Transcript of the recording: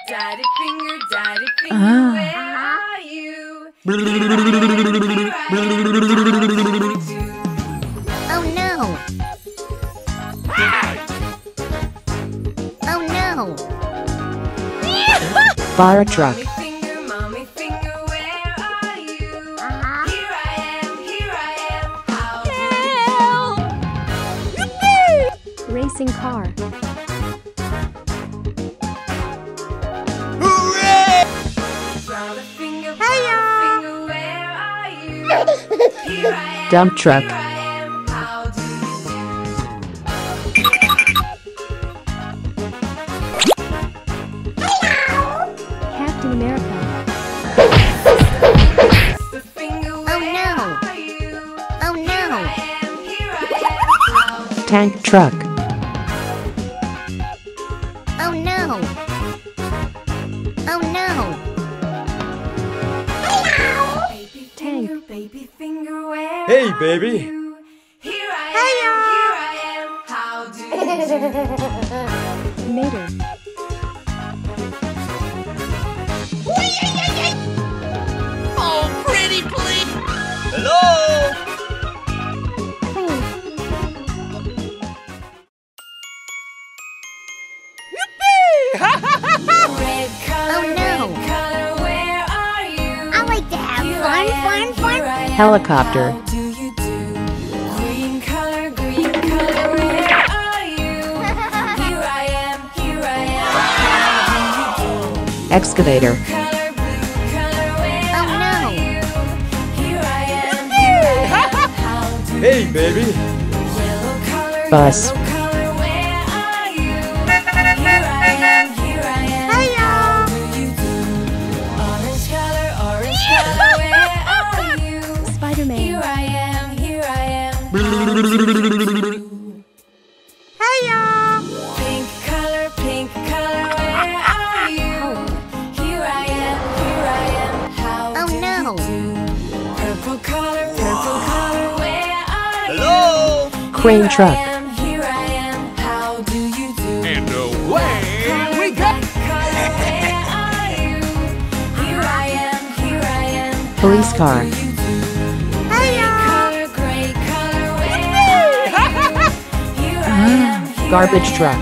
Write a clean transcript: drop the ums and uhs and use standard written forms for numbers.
Daddy finger, where are you? Oh no! Oh no! Fire truck. Mommy finger, where are you? Here I am, how do you do? Racing car. Brother finger, finger, where are you? Here I am, Dump truck. how do you Captain America. do? Finger, Oh where no! are you? Oh no! Here I am, how do you Tank truck. Oh no! Oh no! Baby finger, where Hey, are baby. you? Here I am, how do you do? Mater. Hello? Plane. Red color, Oh, no. red color, where are you? I like to have Here I fun, am, fun, fun. here I am, Helicopter. how do you do? Green color, where are you? Here I am, how do you do? Excavator. Blue color, where Oh, no. are you? Here I am, how do you Hey, baby. Yellow color, Bus. yellow color, where are you? Here I am, how do you do? Orange color, where are you? Spider-Man. Here I am, how do you do? Pink color, where are you? Here I am, how Oh, do no. you do? Purple color, where are you? Hello? Crane truck. Here I am, how do you do? And away we go. Where are you? Here I am, Police car. Gray color, where are you? Here I am, Garbage truck.